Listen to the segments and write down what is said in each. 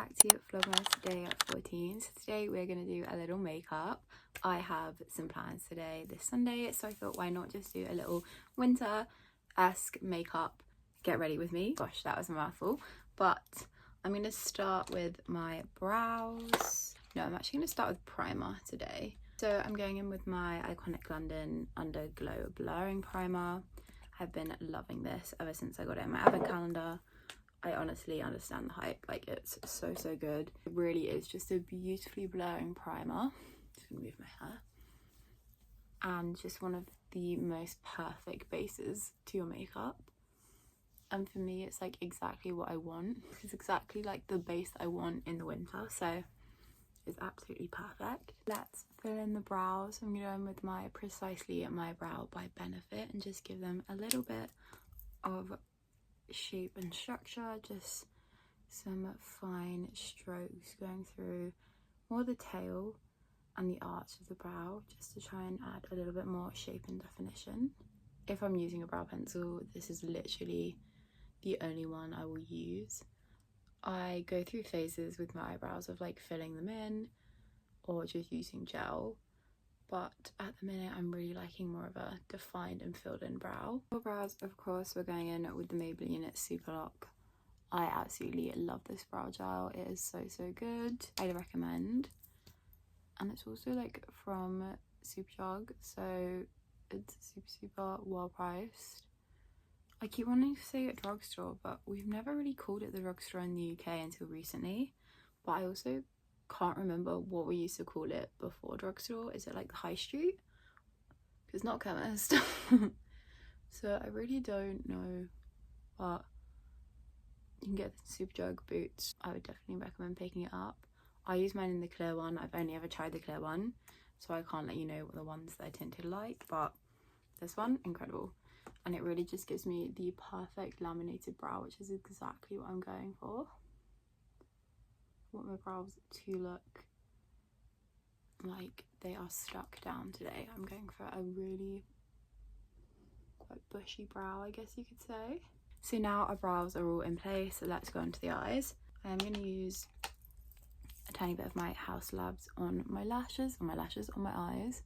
back to Vlogmas day 14. So today we're going to do a little makeup. I have some plans today this Sunday, so I thought why not just do a little winter-esque makeup get ready with me. Gosh, that was a mouthful. But I'm going to start with my brows. No, I'm actually going to start with primer today. So I'm going in with my Iconic London Underglow Blurring Primer. I've been loving this ever since I got it in my advent calendar. I honestly understand the hype, like it's so good. It really is just a beautifully blurring primer. Just gonna move my hair. And just one of the most perfect bases to your makeup. And for me, it's like exactly what I want. It's exactly like the base I want in the winter, so it's absolutely perfect. Let's fill in the brows. I'm gonna go in with my Precisely My Brow by Benefit and just give them a little bit of shape and structure, just some fine strokes going through more the tail and the arch of the brow, just to try and add a little bit more shape and definition. If I'm using a brow pencil, this is literally the only one I will use. I go through phases with my eyebrows of like filling them in or just using gel, but at the minute I'm really liking more of a defined and filled in brow. For brows, of course, we're going in with the Maybelline Super Lock. I absolutely love this brow gel. It is so good. I'd recommend. And it's also like from Superjug, so it's super well priced. I keep wanting to say at drugstore, but we've never really called it the drugstore in the UK until recently. But I also can't remember what we used to call it before drugstore. Is it like the high street? It's not chemist. So I really don't know, but you can get the Superjug boots. I would definitely recommend picking it up. I use mine in the clear one. I've only ever tried the clear one, so I can't let you know what the ones that I tinted like, but this one, incredible. And it really just gives me the perfect laminated brow, which is exactly what I'm going for. I want my brows to look like they are stuck down today. I'm going for a really quite bushy brow, I guess you could say. So now our brows are all in place, so let's go into the eyes. I am going to use a tiny bit of my House Labs on my lashes, on my eyes,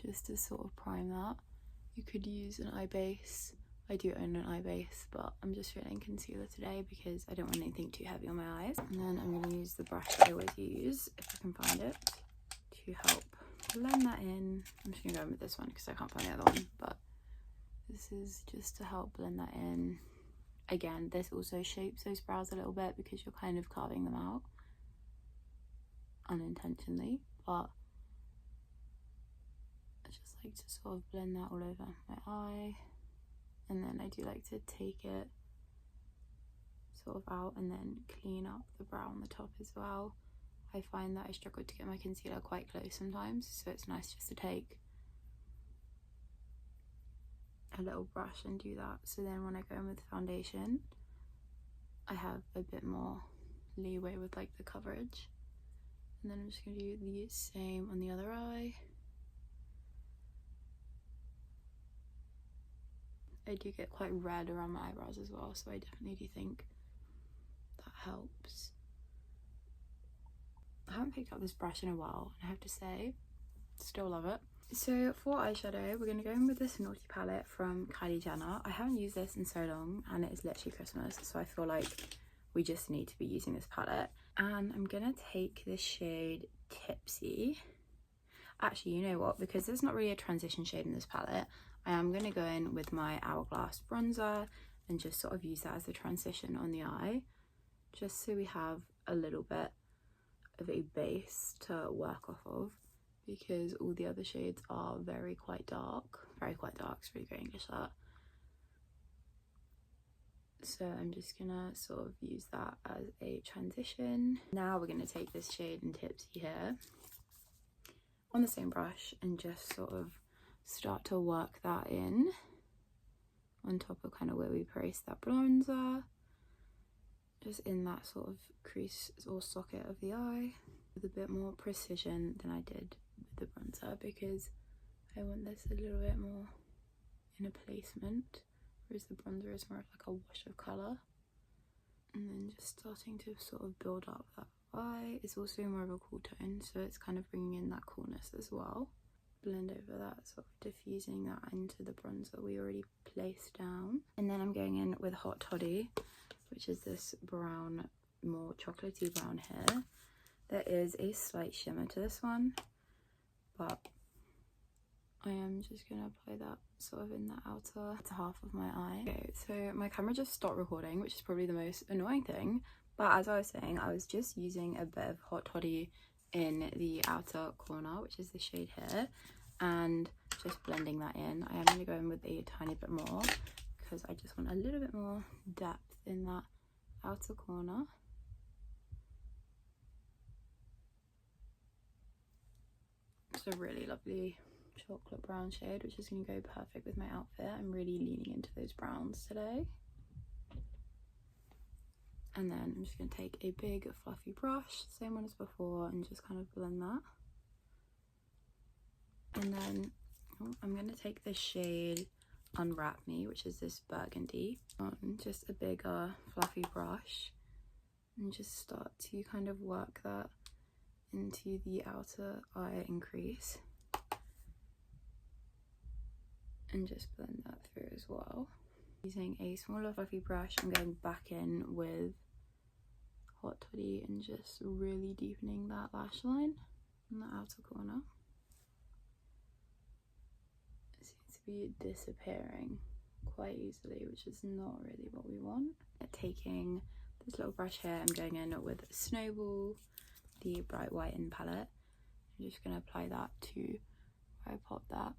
just to sort of prime that. You could use an eye base. I do own an eye base, but I'm just feeling concealer today because I don't want anything too heavy on my eyes. And then I'm going to use the brush that I always use, if I can find it, to help blend that in. I'm just going to go in with this one because I can't find the other one, but this is just to help blend that in. Again, this also shapes those brows a little bit because you're kind of carving them out unintentionally, but I just like to sort of blend that all over my eye. And then I do like to take it sort of out and then clean up the brow on the top as well. I find that I struggle to get my concealer quite close sometimes, so it's nice just to take a little brush and do that. So then when I go in with foundation, I have a bit more leeway with like the coverage. And then I'm just going to do the same on the other eye. I do get quite red around my eyebrows as well, so I definitely do think that helps. I haven't picked up this brush in a while, and I have to say, still love it. So for eyeshadow, we're going to go in with this Naughty palette from Kylie Jenner. I haven't used this in so long, and it is literally Christmas, so I feel like we just need to be using this palette. And I'm going to take the shade Tipsy. Actually, you know what, because there's not really a transition shade in this palette, I am going to go in with my Hourglass bronzer and just sort of use that as a transition on the eye, just so we have a little bit of a base to work off of, because all the other shades are quite dark. It's really great English, that. So I'm just gonna sort of use that as a transition. Now we're gonna take this shade in Tipsy here on the same brush and just sort of start to work that in on top of kind of where we placed that bronzer, just in that sort of crease or socket of the eye, with a bit more precision than I did with the bronzer, because I want this a little bit more in a placement, whereas the bronzer is more of like a wash of colour. And then just starting to sort of build up that eye. It's also more of a cool tone, so it's kind of bringing in that coolness as well. Blend over that, sort of diffusing that into the bronzer we already placed down. And then I'm going in with Hot Toddy, which is this brown, more chocolatey brown here. There is a slight shimmer to this one, but I am just going to apply that sort of in the outer half of my eye. Okay, so my camera just stopped recording, which is probably the most annoying thing. But as I was saying, I was just using a bit of Hot Toddy in the outer corner, which is the shade here, and just blending that in. I am going to go in with a tiny bit more because I just want a little bit more depth in that outer corner. It's a really lovely chocolate brown shade, which is going to go perfect with my outfit. I'm really leaning into those browns today. And then I'm just going to take a big fluffy brush, same one as before, and just kind of blend that. And then I'm going to take the shade Unwrap Me, which is this burgundy, on just a bigger fluffy brush, and just start to kind of work that into the outer eye and crease. And just blend that through as well. Using a smaller fluffy brush, I'm going back in with Hot Toddy and just really deepening that lash line in the outer corner. It seems to be disappearing quite easily, which is not really what we want. Taking this little brush here, I'm going in with Snowball, the Bright Whiten palette. I'm just going to apply that to where I popped that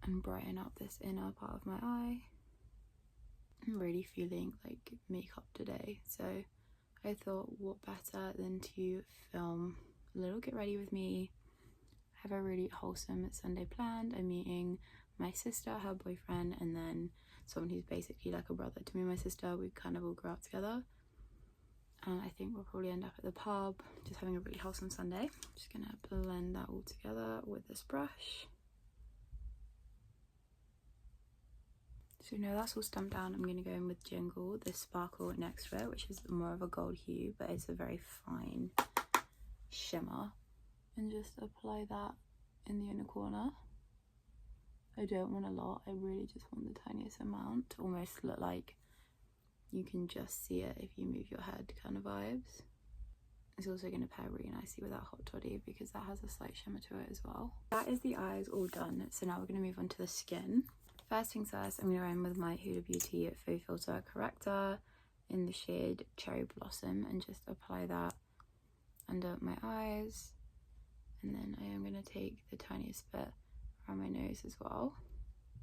and brighten up this inner part of my eye. I'm really feeling like makeup today, so I thought what better than to film a little get ready with me. I have a really wholesome Sunday planned. I'm meeting my sister, her boyfriend, and then someone who's basically like a brother to me and my sister. We kind of all grew up together, and I think we'll probably end up at the pub, just having a really wholesome Sunday. I'm just gonna blend that all together with this brush. So now that's all stamped down, I'm going to go in with Jingle, this sparkle next to it, which is more of a gold hue, but it's a very fine shimmer. And just apply that in the inner corner. I don't want a lot, I really just want the tiniest amount, to almost look like you can just see it if you move your head kind of vibes. It's also going to pair really nicely with that Hot Toddy because that has a slight shimmer to it as well. That is the eyes all done, so now we're going to move on to the skin. First things first, I'm going to go in with my Huda Beauty Faux Filter Corrector in the shade Cherry Blossom and just apply that under my eyes. And then I am going to take the tiniest bit around my nose as well.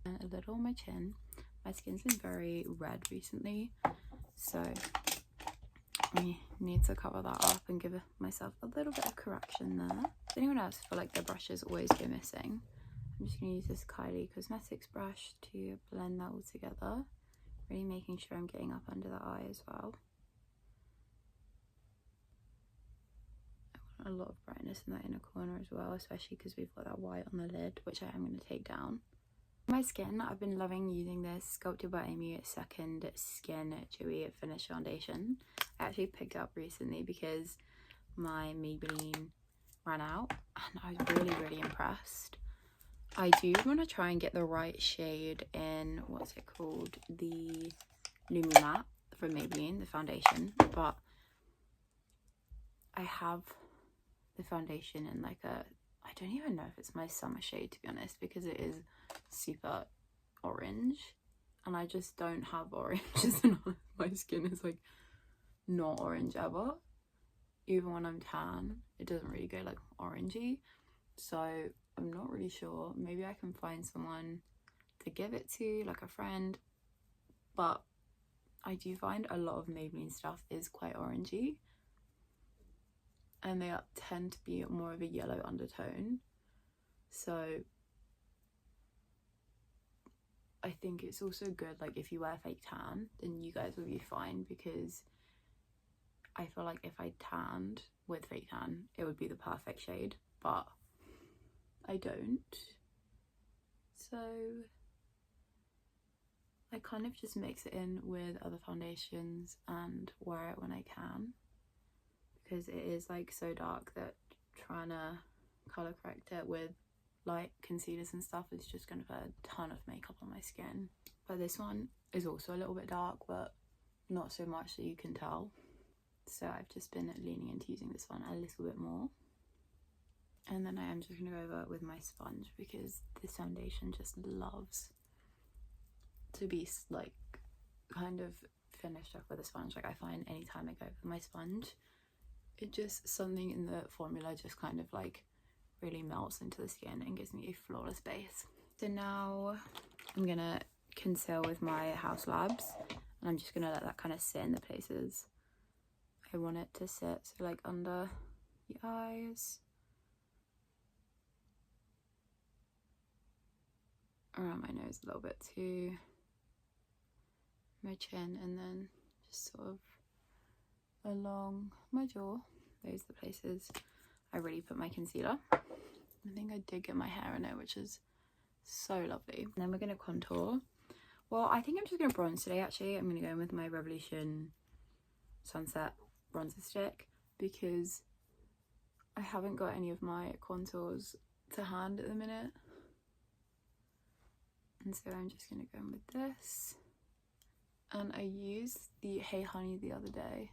And a little on my chin. My skin's been very red recently, so I need to cover that up and give myself a little bit of correction there. Does anyone else feel like their brushes always go missing? I'm just going to use this Kylie Cosmetics brush to blend that all together, really making sure I'm getting up under the eye as well. I want a lot of brightness in that inner corner as well, especially because we've got that white on the lid, which I am going to take down. My skin, I've been loving using this Sculpted by Amy Second Skin Dewy Finish Foundation. I actually picked it up recently because my Maybelline ran out and I was really impressed. I do want to try and get the right shade in, what's it called, the Lumi Matte from Maybelline, the foundation, but I have the foundation in like a, I don't even know if it's my summer shade to be honest, because it is super orange and I just don't have oranges and my skin is like not orange ever. Even when I'm tan, it doesn't really go like orangey, so I'm not really sure. Maybe I can find someone to give it to, like a friend, but I do find a lot of Maybelline stuff is quite orangey and they tend to be more of a yellow undertone, so I think it's also good like if you wear fake tan then you guys will be fine, because I feel like if I tanned with fake tan it would be the perfect shade, but I don't. So I kind of just mix it in with other foundations and wear it when I can, because it is like so dark that trying to colour correct it with light concealers and stuff is just going to put a ton of makeup on my skin. But this one is also a little bit dark, but not so much that you can tell. So I've just been leaning into using this one a little bit more. And then I am just going to go over it with my sponge, because this foundation just loves to be like kind of finished off with a sponge. Like I find anytime I go with my sponge, it just, something in the formula just kind of like really melts into the skin and gives me a flawless base. So now I'm gonna conceal with my House Labs, and I'm just gonna let that kind of sit in the places I want it to sit. So like under the eyes, around my nose a little bit too, my chin, and then just sort of along my jaw. Those are the places I really put my concealer. I think I did get my hair in it, which is so lovely. And then we're going to contour. Well, I think I'm just going to bronze today actually. I'm going to go in with my Revolution Sunset bronzer stick, because I haven't got any of my contours to hand at the minute. And so I'm just going to go in with this. And I used the Hey Honey the other day,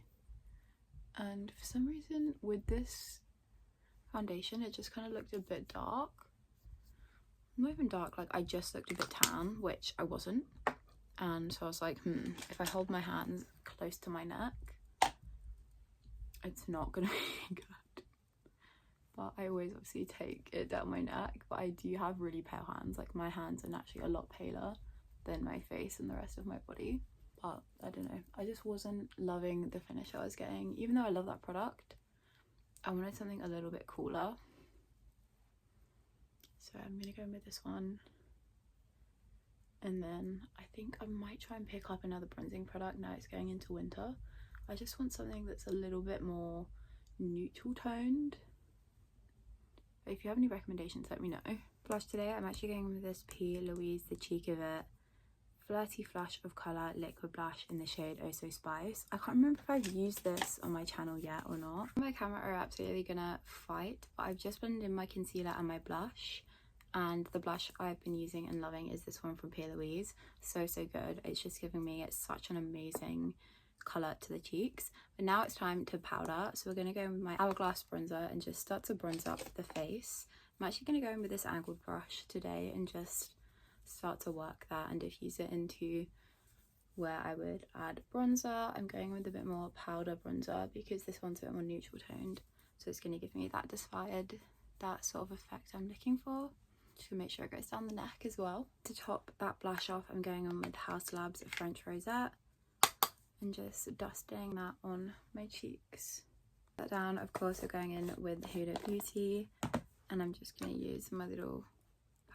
and for some reason with this foundation it just kind of looked a bit dark. Not even dark, like I just looked a bit tan, which I wasn't. And so I was like, if I hold my hands close to my neck, it's not gonna be good. But I always obviously take it down my neck, but I do have really pale hands. Like my hands are naturally a lot paler than my face and the rest of my body. But I don't know, I just wasn't loving the finish I was getting. Even though I love that product, I wanted something a little bit cooler. So I'm gonna go in with this one. And then I think I might try and pick up another bronzing product now it's going into winter. I just want something that's a little bit more neutral toned. But if you have any recommendations, let me know. Blush today, I'm actually going with this P. Louise, The Cheek of It Flirty Flush of Colour Liquid Blush in the shade Oh So Spice. I can't remember if I've used this on my channel yet or not. My camera are absolutely gonna fight, but I've just blended in my concealer and my blush. And the blush I've been using and loving is this one from P. Louise. So good. It's just giving me such an amazing colour to the cheeks. But now it's time to powder. So we're going to go in with my Hourglass bronzer and just start to bronze up the face. I'm actually going to go in with this angled brush today and just start to work that and diffuse it into where I would add bronzer. I'm going with a bit more powder bronzer because this one's a bit more neutral toned. So it's going to give me that disfired, that sort of effect I'm looking for. Just gonna make sure it goes down the neck as well. To top that blush off, I'm going on with House Labs French Rosette and just dusting that on my cheeks. That down, of course, we're going in with Huda Beauty, and I'm just going to use my little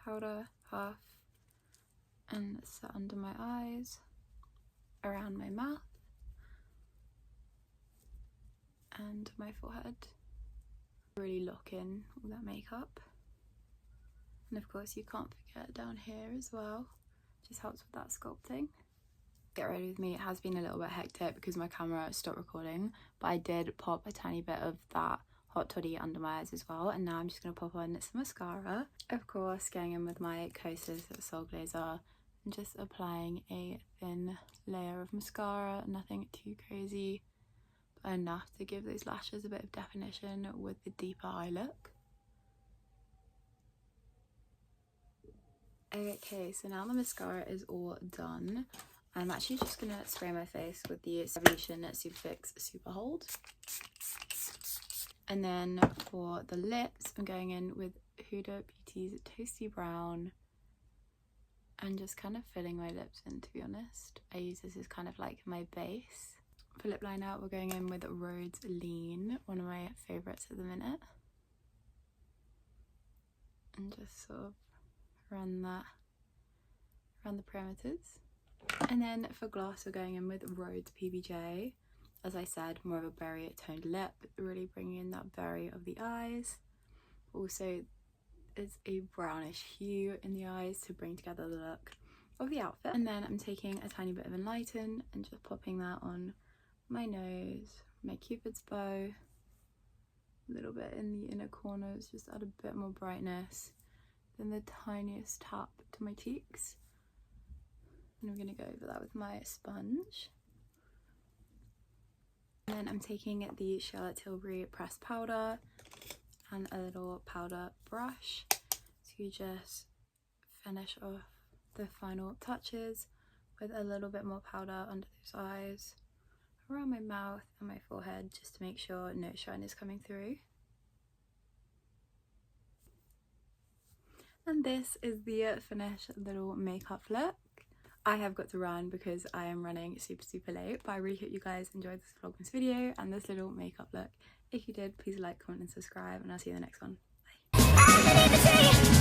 powder puff and set under my eyes, around my mouth, and my forehead. Really lock in all that makeup. And of course you can't forget down here as well, just helps with that sculpting. Get ready with me, it has been a little bit hectic because my camera stopped recording, but I did pop a tiny bit of that hot toddy under my eyes as well, and now I'm just going to pop on some mascara. Of course, going in with my Cosy Soul Glazer and just applying a thin layer of mascara, nothing too crazy, but enough to give those lashes a bit of definition with the deeper eye look. Okay, so now the mascara is all done. I'm actually just going to spray my face with the Revolution Super Fix Super Hold. And then for the lips, I'm going in with Huda Beauty's Toasty Brown and just kind of filling my lips in, to be honest. I use this as kind of like my base. For lip liner, we're going in with Rhodes Lean, one of my favourites at the minute. And just sort of run that around the perimeters. And then for gloss, we're going in with Rhodes PBJ. As I said, more of a berry toned lip, really bringing in that berry of the eyes. Also, it's a brownish hue in the eyes to bring together the look. of the outfit. And then I'm taking a tiny bit of Enlighten and just popping that on my nose, my Cupid's bow, a little bit in the inner corners, just add a bit more brightness. Then the tiniest tap to my cheeks. And I'm going to go over that with my sponge. And then I'm taking the Charlotte Tilbury pressed powder and a little powder brush to just finish off the final touches with a little bit more powder under those eyes, around my mouth and my forehead, just to make sure no shine is coming through. And this is the finished little makeup look. I have got to run because I am running super late, but I really hope you guys enjoyed this Vlogmas video and this little makeup look. If you did, please like, comment and subscribe, and I'll see you in the next one. Bye.